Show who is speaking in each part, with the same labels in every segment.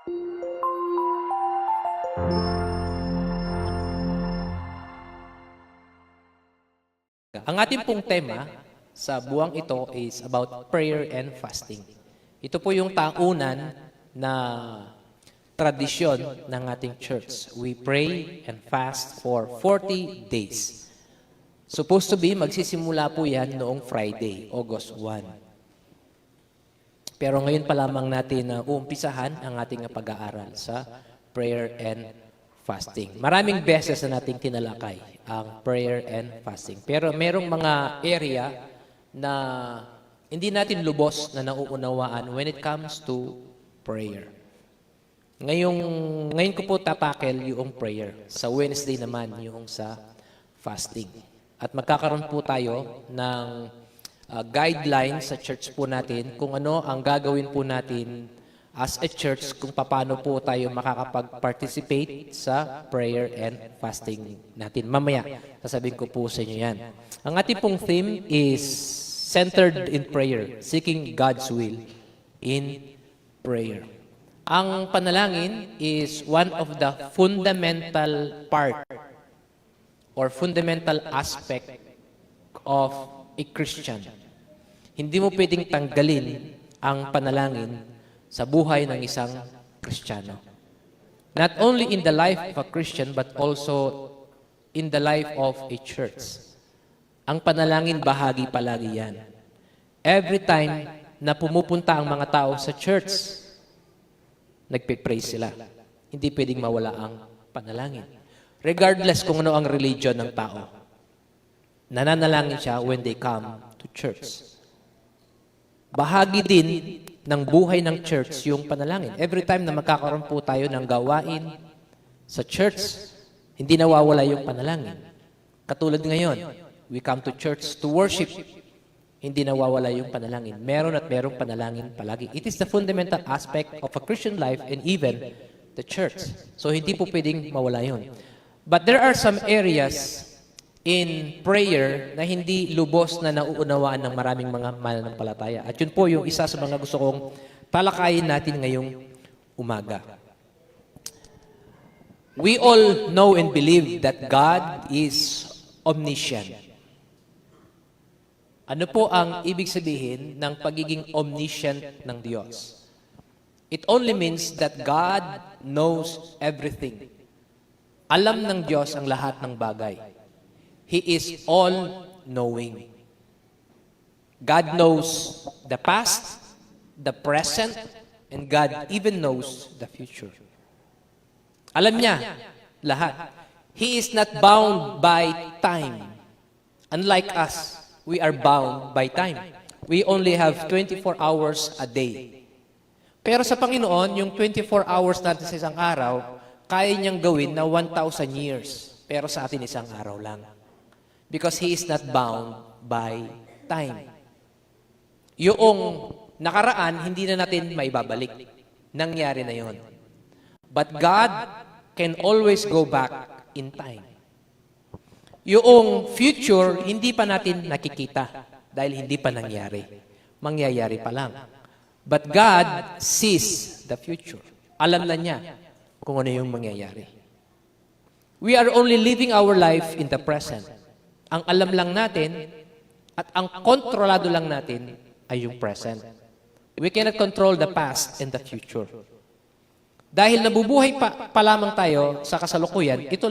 Speaker 1: Ang ating pong tema sa buwang ito is about prayer and fasting. Ito po yung taunan na tradisyon ng ating church. We pray and fast for 40 days. Supposed to be, magsisimula po yan noong Friday, August 1. Pero ngayon pa lamang natin na uumpisahan ang ating pag-aaral sa prayer and fasting. Maraming beses na nating tinalakay ang prayer and fasting. Pero merong mga area na hindi natin lubos na nauunawaan when it comes to prayer. Ngayon ko po tapakel yung prayer. Sa Wednesday naman yung sa fasting. At magkakaroon po tayo ng guidelines sa church po natin kung ano ang gagawin po natin as a church kung paano po tayo makakapag-participate sa prayer and fasting natin. Mamaya, sasabihin ko po sa inyo yan. Ang ating pong theme is centered in prayer, seeking God's will in prayer. Ang panalangin is one of the fundamental part or fundamental aspect of a Christian. Hindi mo pwedeng tanggalin ang panalangin sa buhay ng isang Kristiyano. Not only in the life of a Christian, but also in the life of a church. Ang panalangin, bahagi palagi yan. Every time na pumupunta ang mga tao sa church, nagpe-pray sila. Hindi pwedeng mawala ang panalangin. Regardless kung ano ang religion ng tao. Nananalangin siya when they come to church. Bahagi din ng buhay ng church yung panalangin. Every time na magkakaroon po tayo ng gawain sa church, hindi nawawala yung panalangin. Katulad ngayon, we come to church to worship, hindi nawawala yung panalangin. Meron at merong panalangin palagi. It is the fundamental aspect of a Christian life and even the church. So hindi po pwedeng mawala yun. But there are some areas in prayer na hindi lubos na nauunawaan ng maraming mga mananampalataya. At yun po yung isa sa mga gusto kong talakayin natin ngayong umaga. We all know and believe that God is omniscient. Ano po ang ibig sabihin ng pagiging omniscient ng Diyos? It only means that God knows everything. Alam ng Diyos ang lahat ng bagay. He is all-knowing. God knows the past, the present, and God even knows the future. Alam niya lahat. He is not bound by time. Unlike us, we are bound by time. We only have 24 hours a day. Pero sa Panginoon, yung 24 hours natin sa isang araw, kaya niyang gawin na 1,000 years. Pero sa atin isang araw lang. Because He is not bound by time. Yung nakaraan, hindi na natin maibabalik. Nangyari na yon. But God can always go back in time. Yung future, hindi pa natin nakikita dahil hindi pa nangyari. Mangyayari pa lang. But God sees the future. Alam na niya kung ano yung mangyayari. We are only living our life in the present. Ang alam lang natin at ang kontrolado lang natin ay yung present. We cannot control the past and the future. Dahil nabubuhay pa lamang tayo sa kasalukuyan, ito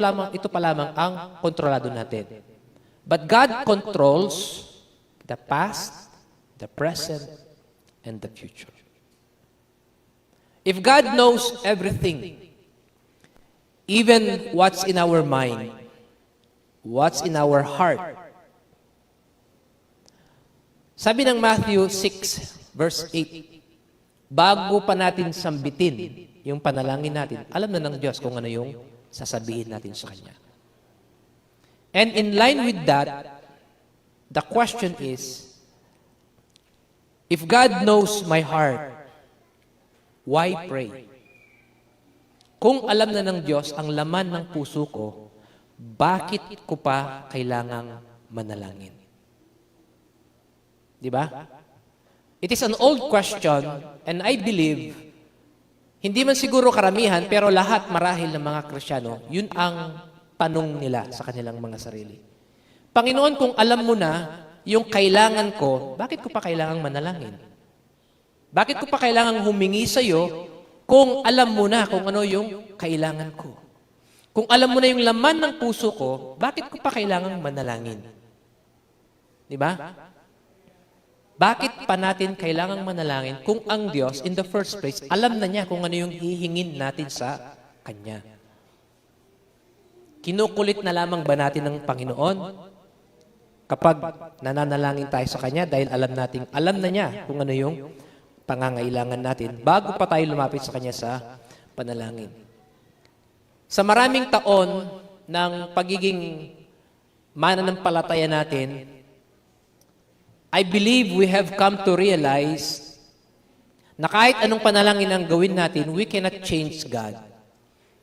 Speaker 1: pa lamang ang kontrolado natin. But God controls the past, the present, and the future. If God knows everything, even what's in our mind, what's in our heart. Sabi ng Matthew 6, verse 8, bago pa natin sambitin yung panalangin natin, alam na ng Diyos kung ano yung sasabihin natin sa Kanya. And in line with that, the question is, if God knows my heart, why pray? Kung alam na ng Diyos ang laman ng puso ko, bakit ko pa kailangang manalangin? Di ba? It is an old question, and I believe Hindi man siguro karamihan, pero lahat marahil ng mga Kristiyano, yun ang tanong nila sa kanilang mga sarili. Panginoon, kung alam mo na yung kailangan ko, bakit ko pa kailangang manalangin? Bakit ko pa kailangang humingi sa iyo kung alam mo na kung ano yung kailangan ko? Kung alam mo na yung laman ng puso ko, bakit ko pa kailangang manalangin? Di ba? Bakit pa natin kailangang manalangin kung ang Diyos, in the first place, alam na niya kung ano yung hihingin natin sa Kanya? Kinukulit na lamang ba natin ng Panginoon kapag nananalangin tayo sa Kanya dahil alam na niya kung ano yung pangangailangan natin bago pa tayo lumapit sa Kanya sa panalangin? Sa maraming taon ng pagiging mananampalataya natin, I believe we have come to realize na kahit anong panalangin ang gawin natin, we cannot change God.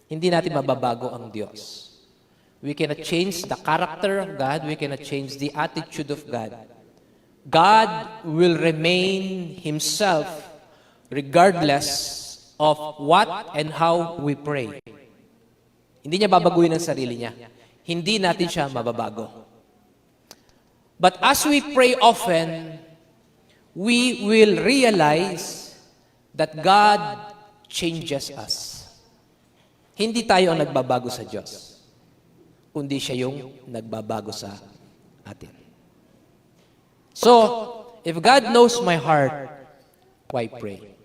Speaker 1: Hindi natin mababago ang Diyos. We cannot change the character of God. We cannot change the attitude of God. God will remain Himself regardless of what and how we pray. Hindi niya babaguhin ang sarili niya. Hindi natin siya mababago. But as we pray often, we will realize that God changes us. Hindi tayo ang nagbabago sa Diyos, kundi siya yung nagbabago sa atin. So, if God knows my heart, why pray?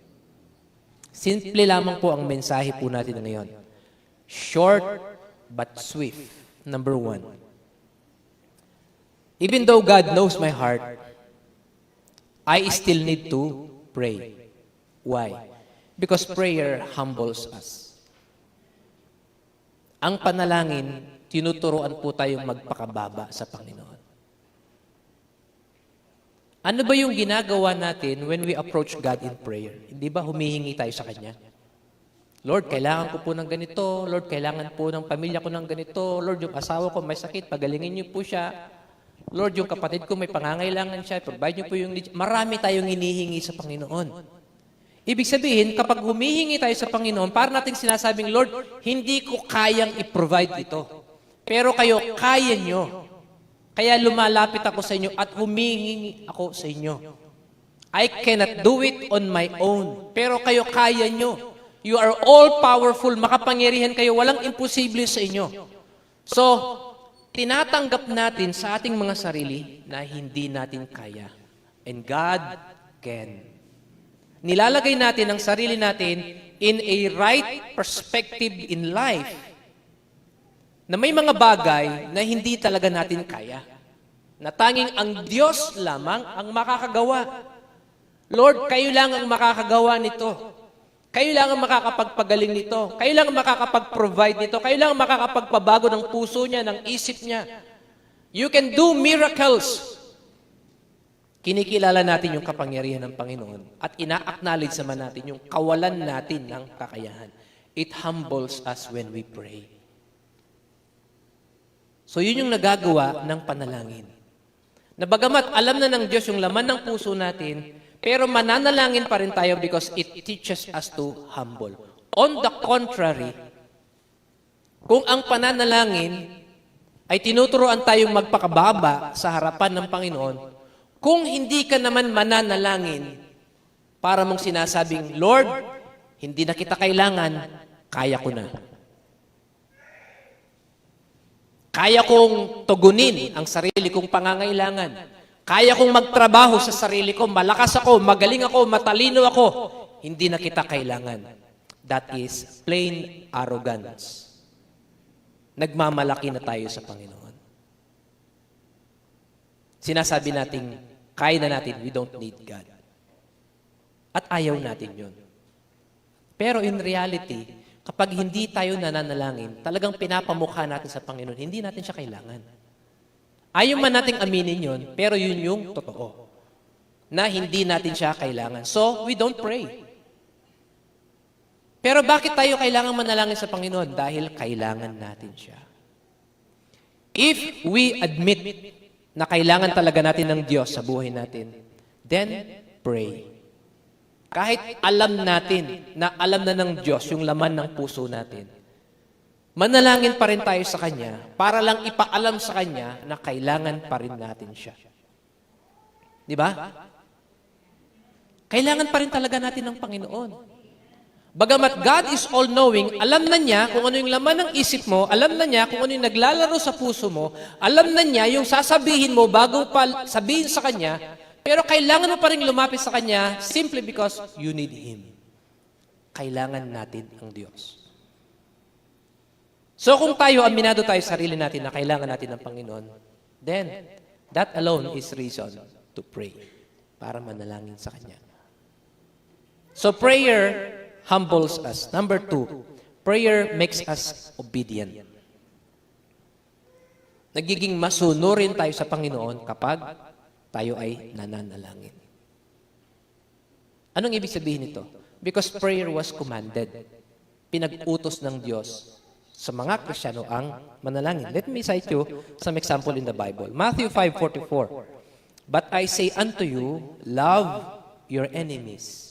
Speaker 1: Simple lamang po ang mensahe po natin ngayon. Short but swift. Number 1. Even though God knows my heart, I still need to pray. Why? Because prayer humbles us. Ang panalangin, tinuturuan po tayong magpakababa sa Panginoon. Ano ba yung ginagawa natin when we approach God in prayer? Hindi ba humihingi tayo sa Kanya? Lord, kailangan ko po ng ganito. Lord, kailangan po ng pamilya ko ng ganito. Lord, yung asawa ko may sakit, pagalingin niyo po siya. Lord, yung kapatid ko may pangangailangan siya, provide niyo po yung needs. Marami tayong hinihingi sa Panginoon. Ibig sabihin, kapag humihingi tayo sa Panginoon, para natin sinasabing, Lord, hindi ko kayang i-provide ito. Pero kayo, kaya nyo. Kaya lumalapit ako sa inyo at humihingi ako sa inyo. I cannot do it on my own. Pero kayo, kaya nyo. You are all powerful, makapangyarihan kayo, walang imposible sa inyo. So, tinatanggap natin sa ating mga sarili na hindi natin kaya. And God can. Nilalagay natin ang sarili natin in a right perspective in life na may mga bagay na hindi talaga natin kaya. Na tanging ang Diyos lamang ang makakagawa. Lord, kayo lang ang makakagawa nito. Kayo lang ang makakapagpagaling nito. Kayo lang ang makakapag-provide nito. Kayo lang ang makakapagpabago ng puso niya, ng isip niya. You can do miracles. Kinikilala natin yung kapangyarihan ng Panginoon at ina-acknowledge naman natin yung kawalan natin ng kakayahan. It humbles us when we pray. So yun yung nagagawa ng panalangin. Na bagamat alam na ng Diyos yung laman ng puso natin, pero mananalangin pa rin tayo because it teaches us to humble. On the contrary, kung ang pananalangin ay tinuturuan tayong magpakababa sa harapan ng Panginoon, kung hindi ka naman mananalangin para mong sinasabing, Lord, hindi na kita kailangan, kaya ko na. Kaya kong tugunin ang sarili kong pangangailangan. Kaya kong magtrabaho sa sarili ko, malakas ako, magaling ako, matalino ako. Hindi na kita kailangan. That is plain arrogance. Nagmamalaki na tayo sa Panginoon. Sinasabi natin, kaya na natin, we don't need God. At ayaw natin yun. Pero in reality, kapag hindi tayo nananalangin, talagang pinapamukha natin sa Panginoon, hindi natin siya kailangan. Ayaw man nating aminin yun, pero yun yung totoo. Na hindi natin siya kailangan. So, we don't pray. Pero bakit tayo kailangan manalangin sa Panginoon? Dahil kailangan natin siya. If we admit na kailangan talaga natin ng Diyos sa buhay natin, then pray. kahit alam natin na alam na ng Diyos yung laman ng puso natin, manalangin pa rin tayo sa Kanya para lang ipaalam sa Kanya na kailangan pa rin natin siya. Di ba? Kailangan pa rin talaga natin ng Panginoon. Bagamat God is all-knowing, alam na niya kung ano yung laman ng isip mo, alam na niya kung ano yung naglalaro sa puso mo, alam na niya yung sasabihin mo bago pa sabihin sa Kanya, pero kailangan mo pa rin lumapit sa Kanya simply because you need Him. Kailangan natin ang Diyos. So kung tayo, aminado tayo sa sarili natin na kailangan natin ng Panginoon, then that alone is reason to pray para manalangin sa Kanya. So prayer humbles us. Number 2, prayer makes us obedient. Nagiging masunurin tayo sa Panginoon kapag tayo ay nananalangin. Anong ibig sabihin nito? Because prayer was commanded. Pinag-utos ng Diyos sa mga Kristiyano ang manalangin. Let me cite you some example in the Bible. Matthew 5:44. But I say unto you, love your enemies.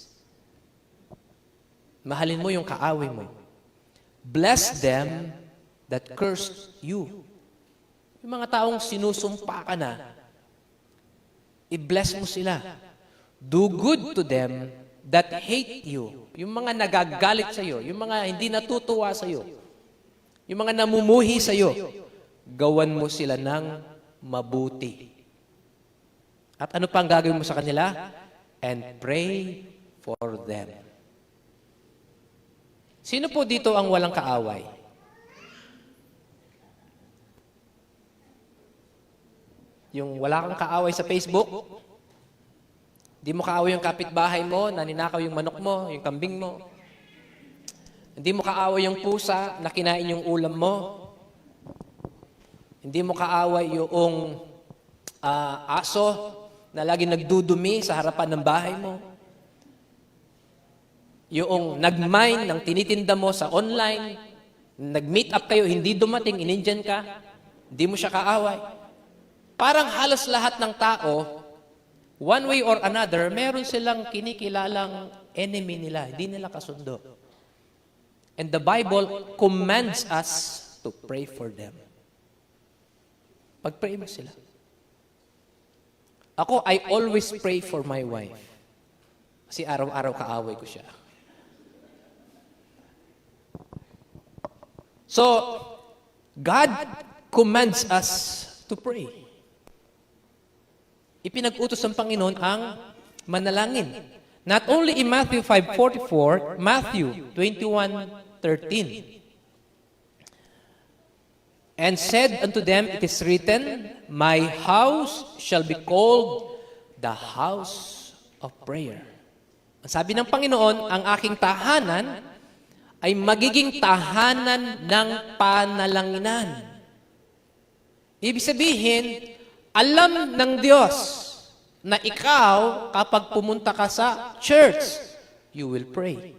Speaker 1: Mahalin mo yung kaaway mo. Bless them that curse you. Yung mga taong sinusumpa ka na, i-bless mo sila. Do good to them that hate you. Yung mga nagagalit sa iyo, yung mga hindi natutuwa sa iyo, yung mga namumuhi sa iyo, gawan mo sila ng mabuti. At ano pa ang gagawin mo sa kanila? And pray for them. Sino po dito ang walang kaaway? Yung wala kang kaaway sa Facebook? Hindi mo kaaway yung kapitbahay mo, naninakaw yung manok mo, yung kambing mo. Hindi mo kaaway yung pusa na kinain yung ulam mo. Hindi mo kaaway yung aso na lagi nagdudumi sa harapan ng bahay mo. Yung nag-mine ng tinitinda mo sa online, nag-meet up kayo, hindi dumating, inindyan ka, hindi mo siya kaaway. Parang halos lahat ng tao, one way or another, meron silang kinikilalang enemy nila, hindi nila kasundo. And the Bible commands us to pray for them. Pag-pray mo sila. Ako, I always pray for my wife. Kasi araw-araw kaaway ko siya. So, God commands us to pray. Ipinag-utos ng Panginoon ang manalangin. Not only in Matthew 5:44, Matthew 21:13. And said unto them, it is written, my house shall be called the house of prayer. Ang sabi ng Panginoon, ang aking tahanan ay magiging tahanan ng panalanginan. Ibig sabihin, alam ng Diyos na ikaw, kapag pumunta ka sa church, you will pray.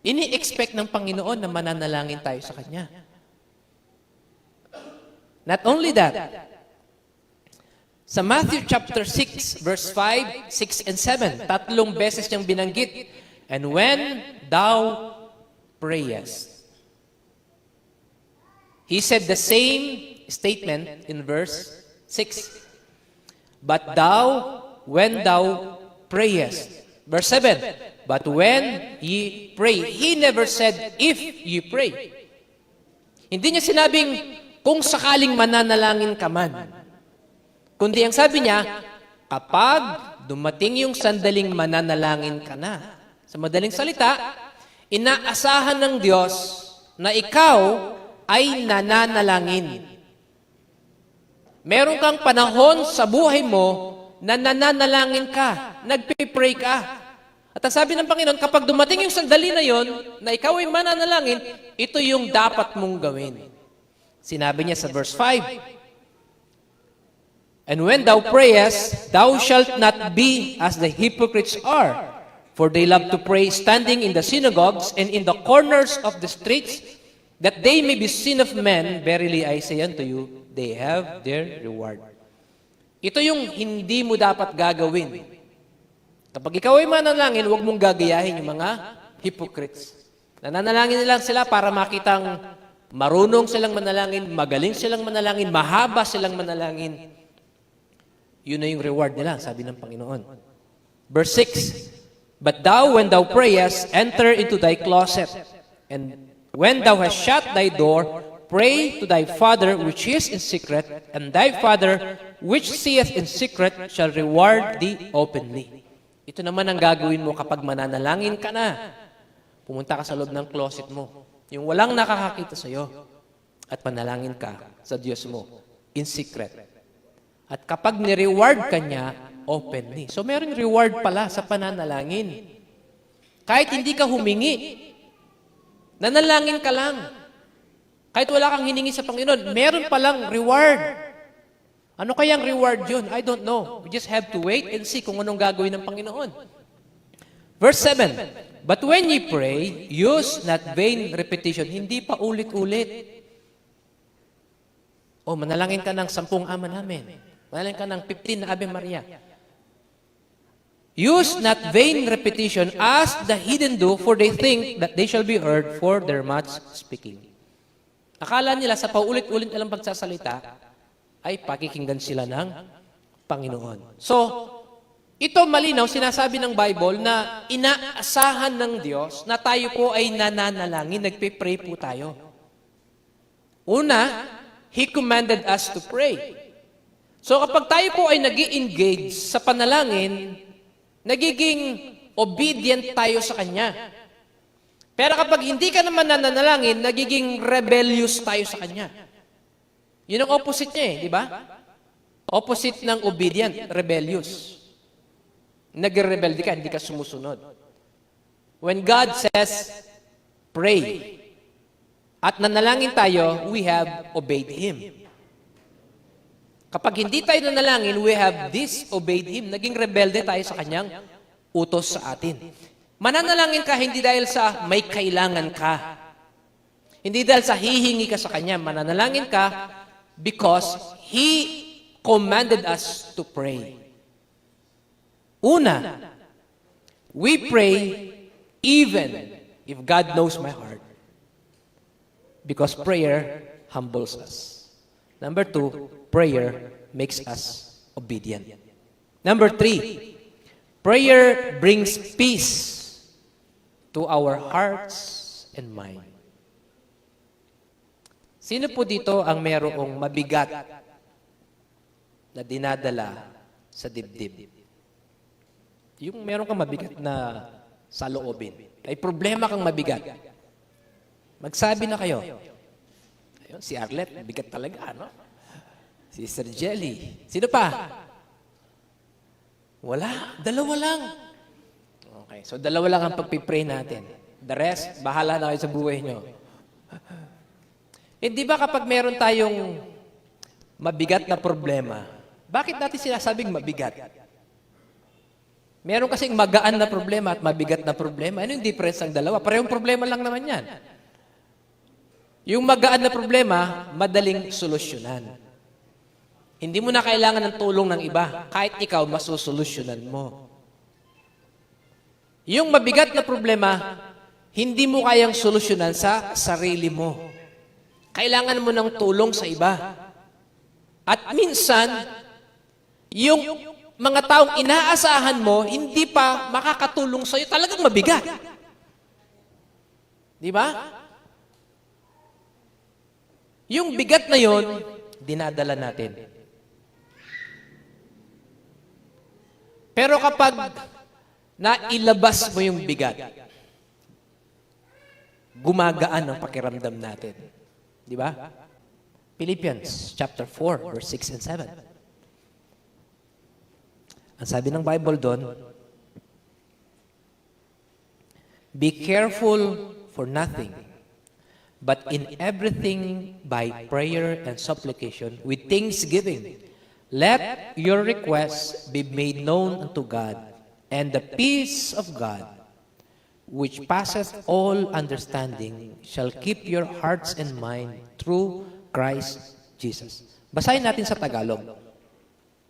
Speaker 1: Ini-expect ng Panginoon na mananalangin tayo sa Kanya. Not only that, sa Matthew chapter 6, verse 5, 6, and 7, 3 beses niyang binanggit, and when thou prayest. He said the same statement in verse 6. But thou, when thou prayest. Verse 7. But when ye pray. He never said, if ye pray. Hindi niya sinabing, kung sakaling mananalangin ka man. Kundi ang sabi niya, kapag dumating yung sandaling mananalangin ka na. Sa madaling salita, inaasahan ng Diyos na ikaw ay nananalangin. Meron kang panahon sa buhay mo na nananalangin ka, nagpipray ka. At ang sabi ng Panginoon, kapag dumating yung sandali na yon, na ikaw ay mananalangin, ito yung dapat mong gawin. Sinabi niya sa verse 5, and when thou prayest, thou shalt not be as the hypocrites are, for they love to pray standing in the synagogues and in the corners of the streets, that they may be seen of men. Verily I say unto you, they have their reward. Ito yung hindi mo dapat gagawin Kapag ikaw ay mananalangin, huwag mong gagayahin yung mga hypocrites. Nananalangin lang sila para makitang marunong silang manalangin, magaling silang manalangin, mahaba silang manalangin. Yun na yung reward nila, sabi ng Panginoon. Verse 6, But thou, when thou prayest, enter into thy closet, and when thou hast shut thy door, pray to thy Father which is in secret, and thy Father which seeth in secret shall reward thee openly. Ito naman ang gagawin mo kapag mananalangin ka na. Pumunta ka sa loob ng closet mo, yung walang nakakakita sa iyo, at panalangin ka sa Diyos mo in secret. At kapag ni-reward ka niya, openly. So mayroong reward pala sa pananalangin. Kahit hindi ka humingi, nanalangin ka lang. Kahit wala kang hiningi sa Panginoon, meron palang reward. Ano kayang reward yun? I don't know. We just have to wait and see kung anong gagawin ng Panginoon. Verse 7, But when ye pray, use not vain repetition. Hindi pa ulit-ulit. O, manalangin ka ng 10 Ama Namin. Manalangin ka ng 15 na Ave Maria. Use not vain repetition as the heathen do, for they think that they shall be heard for their much speaking. Akala nila sa paulit-ulit nilang pagsasalita ay pakikinggan sila ng Panginoon. So, ito malinaw, sinasabi ng Bible na inaasahan ng Diyos na tayo po ay nananalangin, nagpe-pray po tayo. Una, He commanded us to pray. So kapag tayo po ay nag-i-engage sa panalangin, nagiging obedient tayo sa Kanya. Pero kapag hindi ka naman nananalangin, nagiging rebellious tayo sa Kanya. Yun ang opposite niya di ba? Opposite ng obedient, rebellious. Nagre-rebelde ka, hindi ka sumusunod. When God says, pray, at nanalangin tayo, we have obeyed Him. Kapag hindi tayo nanalangin, we have disobeyed Him. Naging rebelde tayo sa Kanyang utos sa atin. Mananalangin ka hindi dahil sa may kailangan ka. Hindi dahil sa hihingi ka sa Kanya. Mananalangin ka because He commanded us to pray. Una, we pray even if God knows my heart. Because prayer humbles us. Number 2, prayer makes us obedient. Number 3, prayer brings peace to our hearts and mind. Sino po dito ang mayroong mabigat na dinadala sa dibdib? Yung meron kang mabigat na sa loobin. May problema kang mabigat. Magsabi na kayo. Ayun, si Arlet, bigat talaga, no? Si Sir Jelly. Sino pa? Wala. Dalawa lang. Okay, so dalawa lang ang pagpipray natin. The rest, bahala na kayo sa buhay nyo. Di ba kapag meron tayong mabigat na problema, bakit natin sinasabing mabigat? Meron kasing magaan na problema at mabigat na problema. Ano yung difference ng dalawa? Parehong problema lang naman yan. Yung magaan na problema, madaling solusyonan. Hindi mo na kailangan ng tulong ng iba. Kahit ikaw, masusolusyonan mo. Yung mabigat na problema, hindi mo kayang solusyonan sa sarili mo. Kailangan mo ng tulong sa iba. At minsan, yung mga taong inaasahan mo, hindi pa makakatulong sa'yo, talagang mabigat. Di ba? Yung bigat na yon, dinadala natin. Pero kapag nailabas mo yung bigat, gumagaan ang pakiramdam natin. Di ba? Philippians chapter 4, verse 6 and 7. Ang sabi ng Bible doon, be careful for nothing, but in everything by prayer and supplication with thanksgiving, let your requests be made known unto God, and the peace of God, which passeth all understanding, shall keep your hearts and mind through Christ Jesus. Basahin natin sa Tagalog.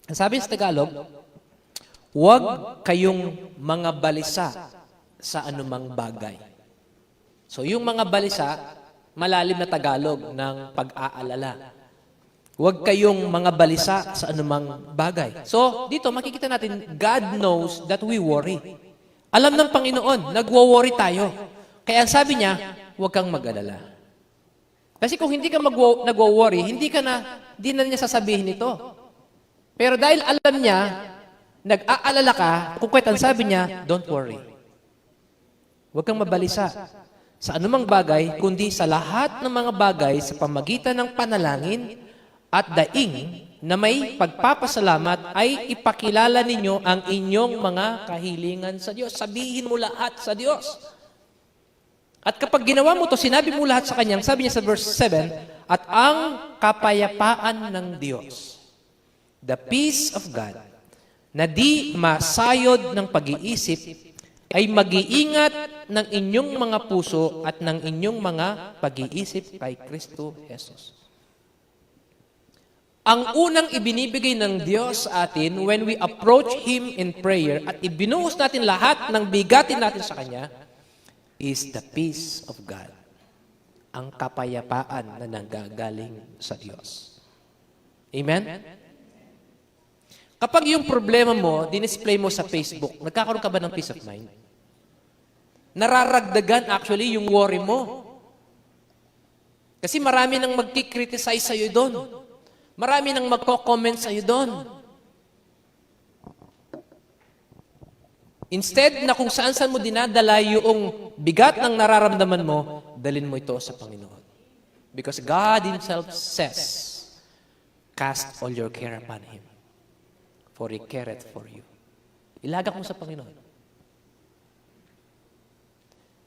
Speaker 1: Ang sabi sa Tagalog, huwag kayong mga balisa sa anumang bagay. So yung mga balisa, malalim na Tagalog ng pag-aalala. Huwag kayong mga balisa sa anumang bagay. So dito makikita natin, God knows that we worry. Alam ng Panginoon, nagwo-worry tayo. Kaya ang sabi niya, huwag kang mag-alala. Kasi kung hindi ka nagwo-worry, hindi na niya sasabihin ito. Pero dahil alam niya, nag-aalala ka, kung kahit ang sabi niya, don't worry. Huwag kang mabalisa sa anumang bagay, kundi sa lahat ng mga bagay sa pamagitan ng panalangin at daing na may pagpapasalamat ay ipakilala ninyo ang inyong mga kahilingan sa Diyos. Sabihin mo lahat sa Diyos. At kapag ginawa mo to, sinabi mo lahat sa Kanya, sabi niya sa verse 7, at ang kapayapaan ng Diyos, the peace of God, na di masayod ng pag-iisip, ay mag-iingat ng inyong mga puso at ng inyong mga pag-iisip kay Kristo Jesus. Ang unang ibinibigay ng Diyos sa atin when we approach Him in prayer at ibinuhos natin lahat ng bigatin natin sa Kanya is the peace of God. Ang kapayapaan na nanggagaling sa Diyos. Amen? Kapag yung problema mo, dinisplay mo sa Facebook, nagkakaroon ka ba ng peace of mind? Nararagdagan actually yung worry mo. Kasi marami nang magkikriticize sa'yo doon. Marami nang magko-comment sa'yo doon. Instead na kung saan-saan mo dinadala yung bigat ng nararamdaman mo, dalin mo ito sa Panginoon. Because God Himself says, cast all your care upon Him, for He careth for you. Ilagak mo sa Panginoon.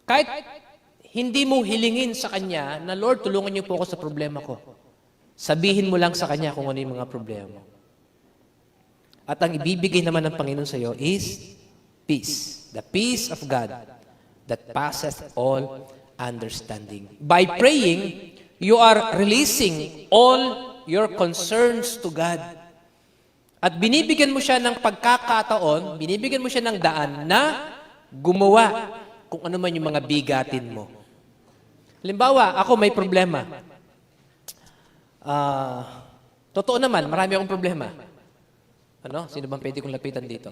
Speaker 1: Kahit hindi mo hilingin sa Kanya na, Lord, tulungan niyo po ako sa problema ko. Sabihin mo lang sa Kanya kung ano yung mga problema mo. At ang ibibigay naman ng Panginoon sa iyo is peace. The peace of God that passeth all understanding. By praying, you are releasing all your concerns to God. At binibigyan mo siya ng pagkakataon, binibigyan mo siya ng daan na gumawa kung ano man yung mga bigatin mo. Halimbawa, ako may problema. Totoo naman, marami akong problema. Ano? Sino bang pwede kong lapitan dito?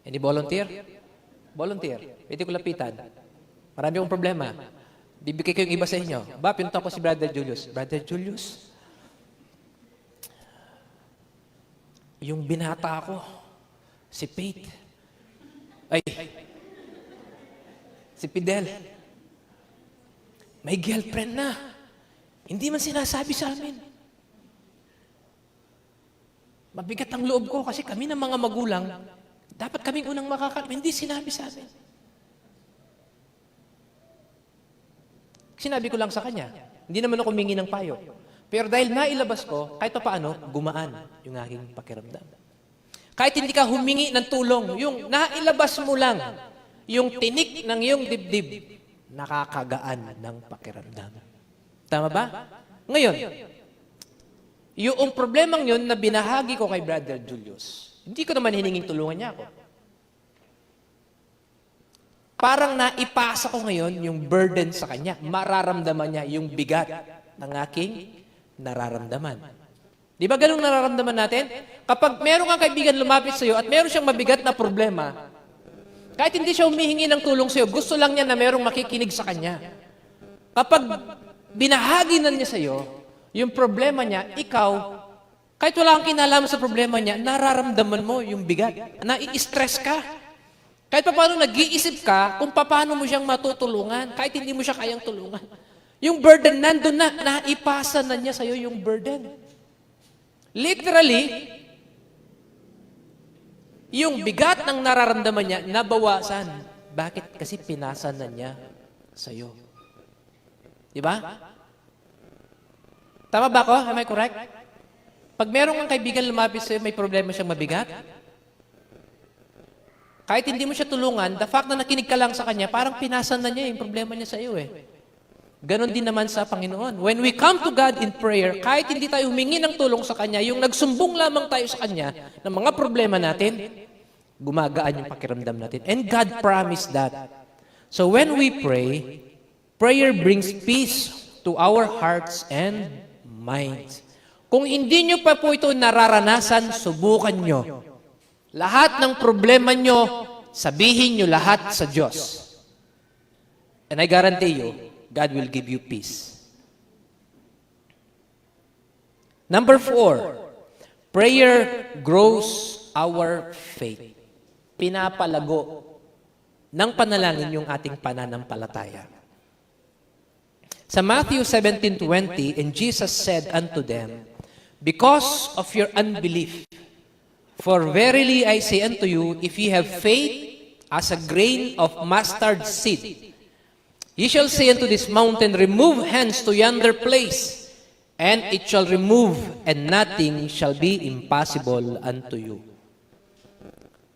Speaker 1: Any volunteer? Volunteer. Pwede kong lapitan. Marami akong problema. Bibigay ko yung iba sa inyo. Pinunta ko si Brother Julius. Brother Julius, yung binata ko, si Faith, si Fidel, may girlfriend na. Hindi man sinasabi sa amin. Mabigat ang loob ko kasi kami ng mga magulang, dapat kaming unang hindi sinabi sa amin. Sinabi ko lang sa kanya, hindi naman ako humingi ng payo. Pero dahil nailabas ko, kahit pa paano, gumaan yung aking pakiramdam. Kahit hindi ka humingi ng tulong, yung nailabas mo lang, yung tinik ng iyong dibdib, nakakagaan ng pakiramdam. Tama ba? Ngayon, yung problemang yun na binahagi ko kay Brother Julius, hindi ko naman hiningin tulungan niya ako. Parang naipasa ko ngayon yung burden sa kanya. Mararamdaman niya yung bigat ng aking nararamdaman. Di ba ganun nararamdaman natin? Kapag meron kang kaibigan lumapit sa iyo at meron siyang mabigat na problema, kahit hindi siya humihingi ng tulong sa iyo, gusto lang niya na merong makikinig sa kanya. Kapag binahagi na niya sa iyo, yung problema niya, ikaw, kahit wala kang kinalaman sa problema niya, nararamdaman mo yung bigat. Nai-stress ka. Kahit paano nag-iisip ka kung paano mo siyang matutulungan, kahit hindi mo siya kayang tulungan. Yung burden nandun na, naipasa na niya sa'yo yung burden. Literally, yung bigat ng nararamdaman niya, nabawasan. Bakit? Kasi pinasa na niya sa'yo. Di ba? Tama ba ako? Am I correct? Pag meron kang kaibigan lumapit sa'yo, may problema siyang mabigat, kahit hindi mo siya tulungan, the fact na nakinig ka lang sa kanya, parang pinasan na niya yung problema niya sa iyo eh. Ganon din naman sa Panginoon. When we come to God in prayer, kahit hindi tayo humingi ng tulong sa Kanya, yung nagsumbong lamang tayo sa Kanya ng mga problema natin, gumagaan yung pakiramdam natin. And God promised that. So when we pray, prayer brings peace to our hearts and minds. Kung hindi nyo pa po ito nararanasan, subukan nyo. Lahat ng problema nyo, sabihin nyo lahat sa Diyos. And I guarantee you, God will give you peace. Number 4, prayer grows our faith. Pinapalago ng panalangin yung ating pananampalataya. Sa Matthew 17:20, and Jesus said unto them, because of your unbelief, for verily I say unto you, if ye have faith as a grain of mustard seed, ye shall say unto this mountain, remove hence to yonder place, and it shall remove, and nothing shall be impossible unto you.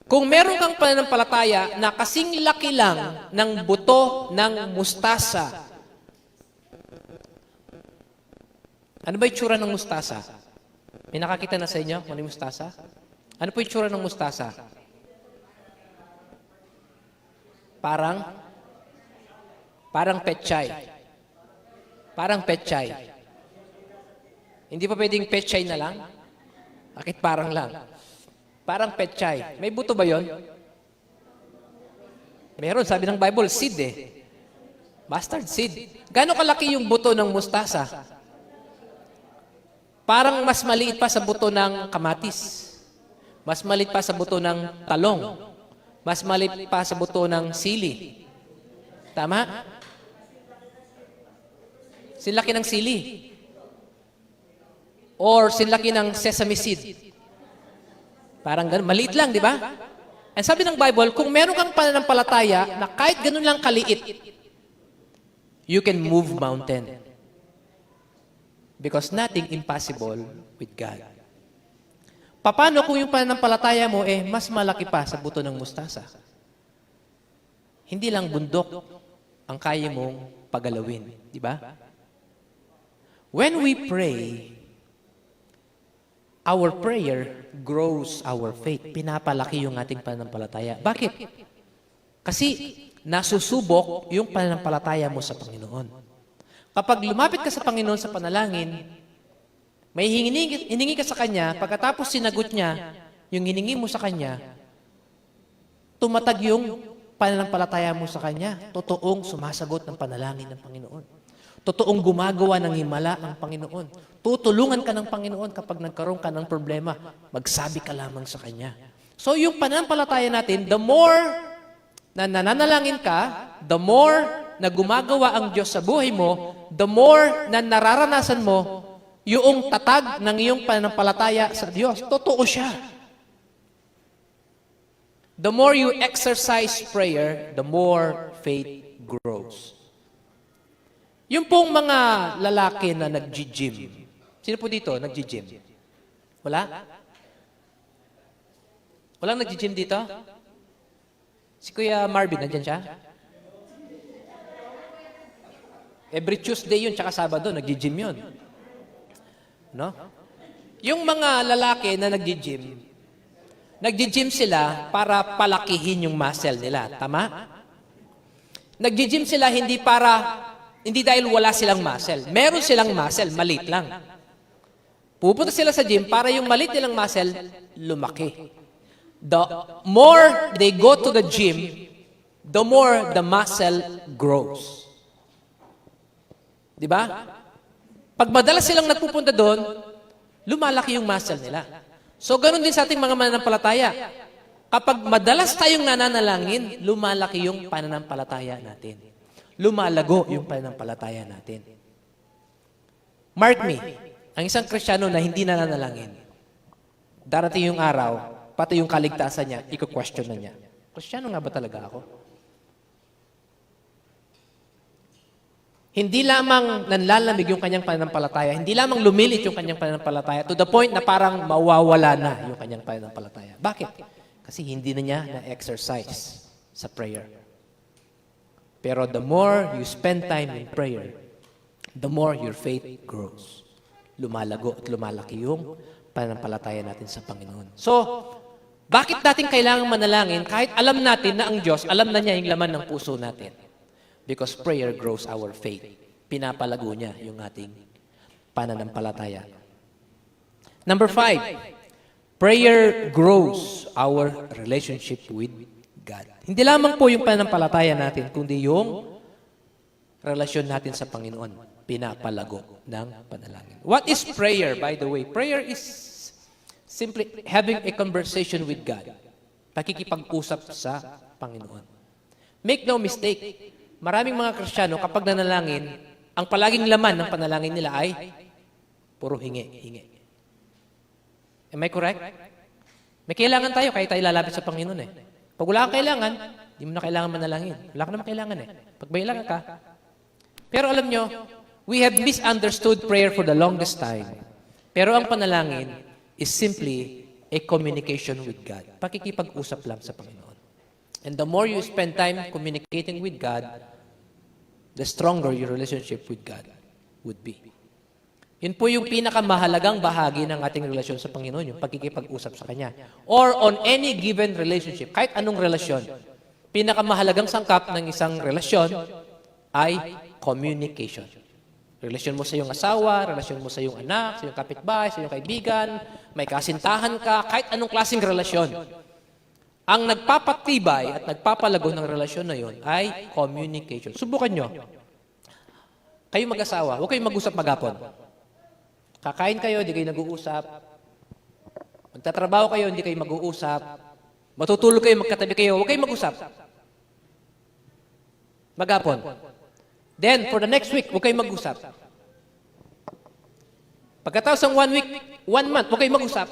Speaker 1: Kung meron kang pananampalataya na kasing laki lang ng buto ng mustasa, ano ba yung tsura ng mustasa? May nakakita na sa inyo kung ano yung mustasa? Ano po yung tsura ng mustasa? Parang petchay. Parang petchay. Hindi pa pwedeng petchay na lang? Bakit parang lang? Parang petchay. May buto ba yon? Meron, sabi ng Bible, seed eh. Mustard seed. Gano'ng kalaki yung buto ng mustasa? Parang mas maliit pa sa buto ng kamatis. Mas maliit pa sa buto ng talong. Mas maliit pa sa buto ng sili. Tama? Sinlaki ng sili. Or sinlaki ng sesame seed. Parang ganun. Maliit lang, di ba? And sabi ng Bible, kung meron kang pananampalataya na kahit ganun lang kaliit, you can move mountain. Because nothing impossible with God. Paano kung yung pananampalataya mo mas malaki pa sa buto ng mustasa? Hindi lang bundok ang kaya mong pagalawin, di ba? When we pray, our prayer grows our faith. Pinapalaki yung ating pananampalataya. Bakit? Kasi nasusubok yung pananampalataya mo sa Panginoon. Kapag lumapit ka sa Panginoon sa panalangin, may hiningi ka sa Kanya, pagkatapos sinagot niya, yung hiningi mo sa Kanya, tumatag yung pananampalataya mo sa Kanya. Totoong sumasagot ng panalangin ng Panginoon. Totoong gumagawa ng himala ng Panginoon. Tutulungan ka ng Panginoon kapag nagkaroon ka ng problema. Magsabi ka lamang sa Kanya. So yung pananampalataya natin, the more na nananalangin ka, the more na gumagawa ang Diyos sa buhay mo, the more na nararanasan mo yung tatag ng iyong pananampalataya sa Diyos. Totoo siya. The more you exercise prayer, the more faith grows. Yung pong mga lalaki na nag-gym. Sino po dito nag-gym? Wala? Walang nag-gym dito? Si Kuya Marvin, nandyan siya? Every Tuesday yun, tsaka Sabado, nag-gym yun. No? Yung mga lalaki na nag-gym sila para palakihin yung muscle nila. Tama? Nag-gym sila hindi dahil wala silang muscle. Meron silang muscle, maliit lang. Pupunta sila sa gym para yung maliit nilang muscle, lumaki. The more they go to the gym, the more the muscle grows. Di ba? Pag madalas silang nagpupunta doon, lumalaki yung muscle nila. So, ganun din sa ating mga mananampalataya. Kapag madalas tayong nananalangin, lumalaki yung pananampalataya natin. Lumalago yung pananampalataya natin. Mark me, ang isang Kristiyano na hindi nananalangin, darating yung araw, pati yung kaligtasan niya, i-question na niya. Kristiyano nga ba talaga ako? Hindi lamang nanlalamig yung kanyang pananampalataya, hindi lamang lumilit yung kanyang pananampalataya to the point na parang mawawala na yung kanyang pananampalataya. Bakit? Kasi hindi na niya na-exercise sa prayer. Pero the more you spend time in prayer, the more your faith grows. Lumalago at lumalaki yung pananampalataya natin sa Panginoon. So, Bakit natin kailangan manalangin kahit alam natin na ang Diyos, alam na niya yung laman ng puso natin? Because prayer grows our faith. Pinapalago niya yung ating pananampalataya. Number 5, prayer grows our relationship with God. Hindi lamang po yung pananampalataya natin, kundi yung relasyon natin sa Panginoon. Pinapalago ng panalangin. What is prayer, by the way? Prayer is simply having a conversation with God. Pakikipag-usap sa Panginoon. Make no mistake, maraming mga Kristiyano kapag nanalangin, ang palaging laman ng panalangin nila ay puro hingi. Am I correct? May kailangan tayo kahit tayo lalapit sa Panginoon eh. Pag wala kang kailangan, di mo na kailangan manalangin. Wala ka naman kailangan eh. Pag may kailangan ka. Pero alam nyo, we have misunderstood prayer for the longest time. Pero ang panalangin is simply a communication with God. Pakikipag-usap lang sa Panginoon. And the more you spend time communicating with God, the stronger your relationship with God would be. Yun po yung pinakamahalagang bahagi ng ating relasyon sa Panginoon, yung pagkikipag-usap sa Kanya. Or on any given relationship, kahit anong relasyon, pinakamahalagang sangkap ng isang relasyon ay communication. Relasyon mo sa iyong asawa, relasyon mo sa iyong anak, sa iyong kapitbahay, sa iyong kaibigan, may kasintahan ka, kahit anong klaseng relasyon. Ang nagpapatibay at nagpapalago ng relasyon na yun ay communication. Subukan nyo. Kayo mag-asawa, huwag kayong mag-usap maghapon. Kakain kayo, hindi kayo nag-uusap. Magtatrabaho kayo, hindi kayo mag-uusap. Matutulog kayo, magkatabi kayo, huwag kayong mag-usap. Maghapon. Then, for the next week, huwag kayong mag-usap. Pagkatapos ng 1 week, 1 month, huwag kayong mag-usap.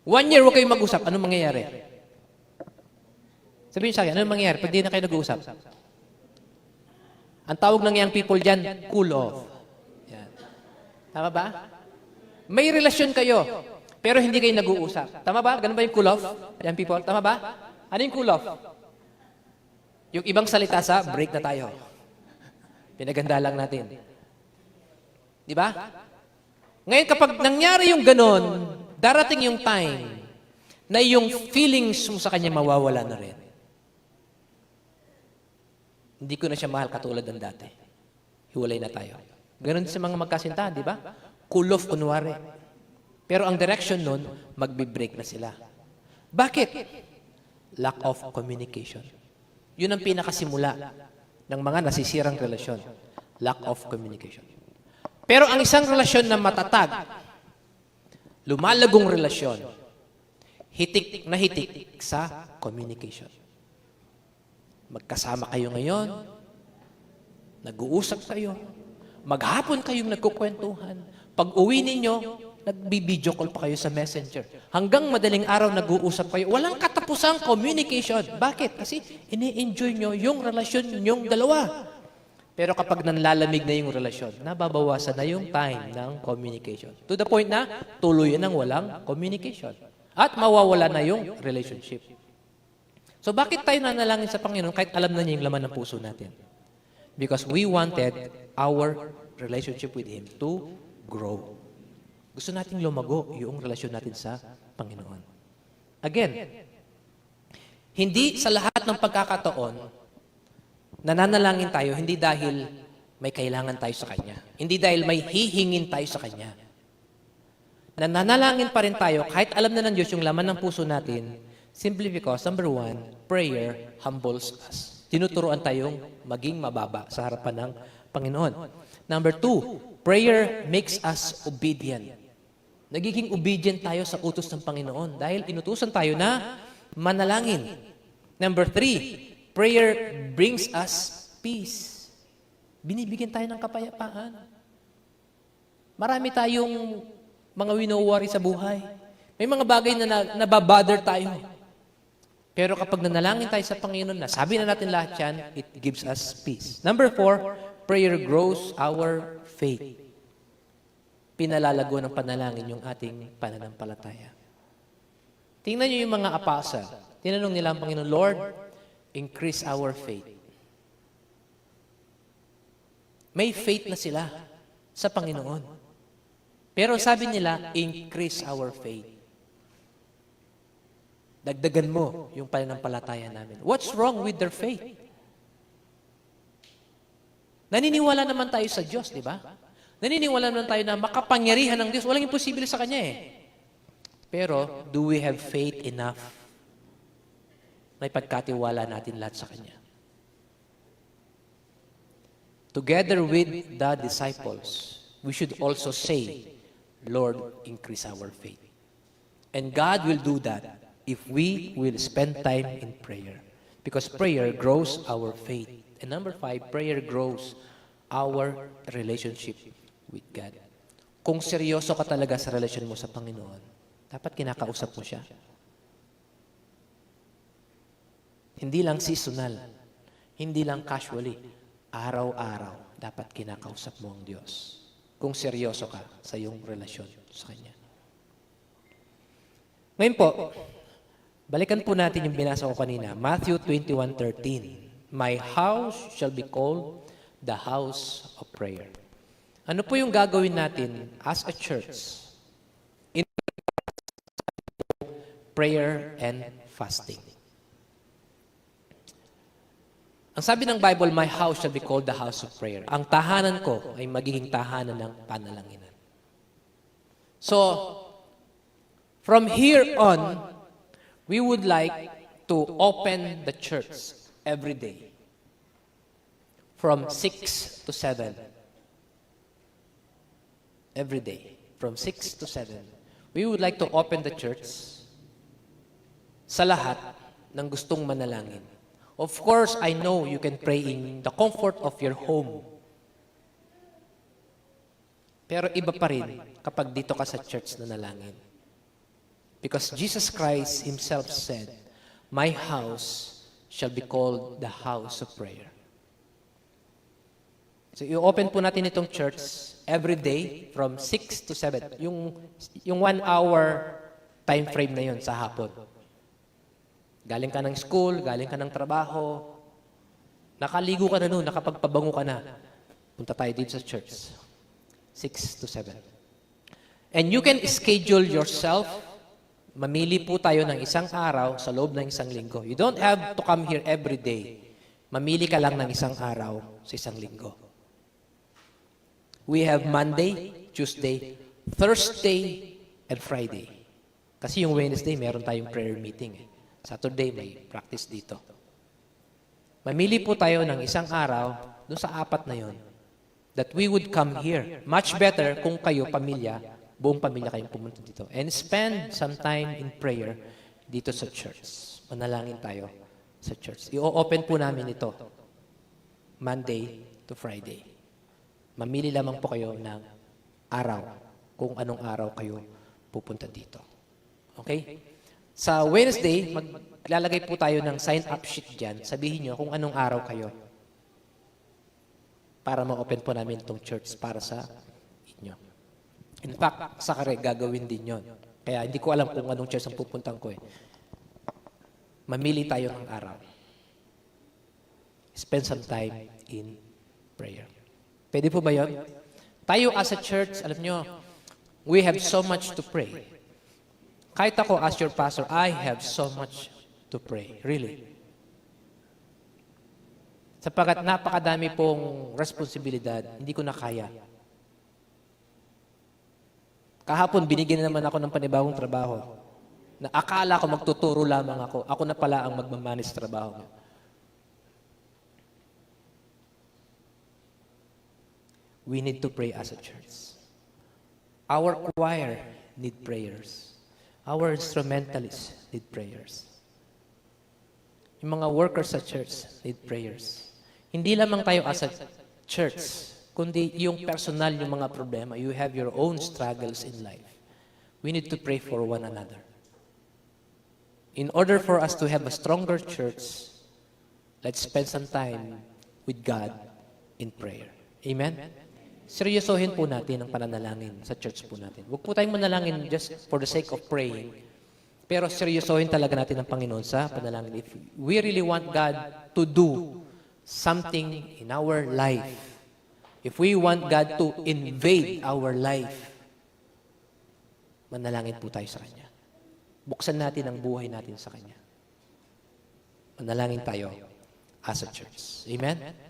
Speaker 1: 1 year, huwag kayong mag-usap. Anong mangyayari? Sabihin sa akin, anong mangyayari pag di na kayo nag-uusap? Ang tawag ng young people dyan, cool off. Yan. Tama ba? May relasyon kayo, pero hindi kayo nag-uusap. Tama ba? Ganun ba yung cool off? Young people, tama ba? Ano yung cool off? Yung ibang salita sa break na tayo. Pinaganda lang natin. Di ba? Ngayon, kapag nangyari yung ganon, darating yung time na yung feelings mo sa kanya mawawala na rin. Hindi ko na siya mahal katulad ng dati. Hiwalay na tayo. Ganon sa mga magkasintahan, di ba? Cool off, kunwari. Pero ang direction nun, magbe-break na sila. Bakit? Lack of communication. Yun ang pinakasimula ng mga nasisirang relasyon. Lack of communication. Pero ang isang relasyon na matatag, lumalagong relasyon, hitik na hitik sa communication. Magkasama kayo ngayon, nag-uusap kayo, maghapon kayong nagkukwentuhan, pag uwi ninyo, nagbi-video call pa kayo sa messenger. Hanggang madaling araw nag-uusap kayo. Walang katapusang communication. Bakit? Kasi ini-enjoy nyo yung relasyon ninyong dalawa. Pero kapag nanlalamig na yung relasyon, nababawasan na yung time ng communication. To the point na tuluyan ng walang communication. At mawawala na yung relationship. So bakit tayo nanalangin sa Panginoon kahit alam na niya yung laman ng puso natin? Because we wanted our relationship with Him to grow. Gusto nating lumago yung relasyon natin sa Panginoon. Again, hindi sa lahat ng pagkakataon, nananalangin tayo, hindi dahil may kailangan tayo sa Kanya. Hindi dahil may hihingin tayo sa Kanya. Nananalangin pa rin tayo kahit alam na ng Diyos yung laman ng puso natin, simply because, number 1, prayer humbles us. Tinuturuan tayong maging mababa sa harapan ng Panginoon. Number 2, prayer makes us obedient. Nagiging obedient tayo sa utos ng Panginoon dahil inutusan tayo na manalangin. Number 3, prayer brings us peace. Binibigyan tayo ng kapayapaan. Marami tayong mga winowari sa buhay. May mga bagay na nababother tayo. Pero kapag nanalangin tayo sa Panginoon, nasabi na natin lahat yan, it gives us peace. Number 4, prayer grows our faith. Pinalalago ng panalangin yung ating pananampalataya. Tingnan niyo yung mga apostle. Tinanong nila ang Panginoon, Lord, increase our faith. May faith na sila sa Panginoon. Pero sabi nila, increase our faith. Dagdagan mo yung pananampalataya namin. What's wrong with their faith? Naniniwala naman tayo sa Diyos, di ba? Naniniwala naman tayo na makapangyarihan ng Diyos. Walang imposible sa Kanya eh. Pero, do we have faith enough na ipagkatiwala natin lahat sa Kanya? Together with the disciples, we should also say, Lord, increase our faith. And God will do that if we will spend time in prayer. Because prayer grows our faith. And number 5, prayer grows our relationship with God. Kung seryoso ka talaga sa relasyon mo sa Panginoon, dapat kinakausap mo siya. Hindi lang seasonal, hindi lang casually, araw-araw, dapat kinakausap mo ang Diyos. Kung seryoso ka sa iyong relasyon sa Kanya. Ngayon po, balikan po natin yung binasa ko kanina, Matthew 21:13. My house shall be called the house of prayer. Ano po yung gagawin natin as a church in prayer and fasting? Ang sabi ng Bible, my house shall be called the house of prayer. Ang tahanan ko ay magiging tahanan ng panalanginan. So, from here on, we would like to open the church every day. From 6 to 7. Every day. From 6 to 7. We would like to open the church sa lahat ng gustong manalangin. Of course, I know you can pray in the comfort of your home. Pero iba pa rin kapag dito ka sa church na nalangin. Because Jesus Christ Himself said, my house shall be called the house of prayer. So, i-open po natin itong church every day from 6 to 7. Yung 1 hour time frame na yun sa hapon. Galing ka ng school, galing ka ng trabaho, nakaligo ka na noon, nakapagpabango ka na. Punta tayo dito sa church. 6 to 7. And you can schedule yourself. Mamili po tayo ng isang araw sa loob ng isang linggo. You don't have to come here every day. Mamili ka lang ng isang araw sa isang linggo. We have Monday, Tuesday, Thursday, and Friday. Kasi yung Wednesday, meron tayong prayer meeting. Saturday, may practice dito. Mamili po tayo ng isang araw doon sa 4 na yon that we would come here. Much better kung kayo, pamilya, buong pamilya kayong pumunta dito. And spend some time in prayer dito sa church. Manalangin tayo sa church. I-open po namin ito Monday to Friday. Mamili lamang po kayo ng araw kung anong araw kayo pupunta dito. Okay? Sa Wednesday, maglalagay po tayo ng sign-up sheet dyan. Sabihin nyo kung anong araw kayo para ma-open po namin itong church para sa inyo. In fact, sa kare, gagawin din yon. Kaya hindi ko alam kung anong church ang pupuntan ko eh. Mamili tayo ng araw. Spend some time in prayer. Pwede po ba yun? Tayo as a church, alam nyo, we have so much to pray. Kahit ako as your pastor, I have so much to pray. Really. Sapagkat napakadami pong responsibilidad, hindi ko na kaya. Kahapon, binigyan naman ako ng panibagong trabaho. Na akala ko magtuturo lamang ako. Ako na pala ang magmamanis sa trabaho. We need to pray as a church. Our choir need prayers. Our instrumentalists need prayers. Yung mga workers sa church need prayers. Hindi lamang tayo as a church, kundi yung personal, yung mga problema. You have your own struggles in life. We need to pray for one another. In order for us to have a stronger church, let's spend some time with God in prayer. Amen? Seryosohin po natin ang pananalangin sa church po natin. Huwag po tayong manalangin just for the sake of praying. Pero seryosohin talaga natin ang Panginoon sa panalangin. If we really want God to do something in our life, if we want God to invade our life, manalangin po tayo sa Kanya. Buksan natin ang buhay natin sa Kanya. Manalangin tayo as a church. Amen?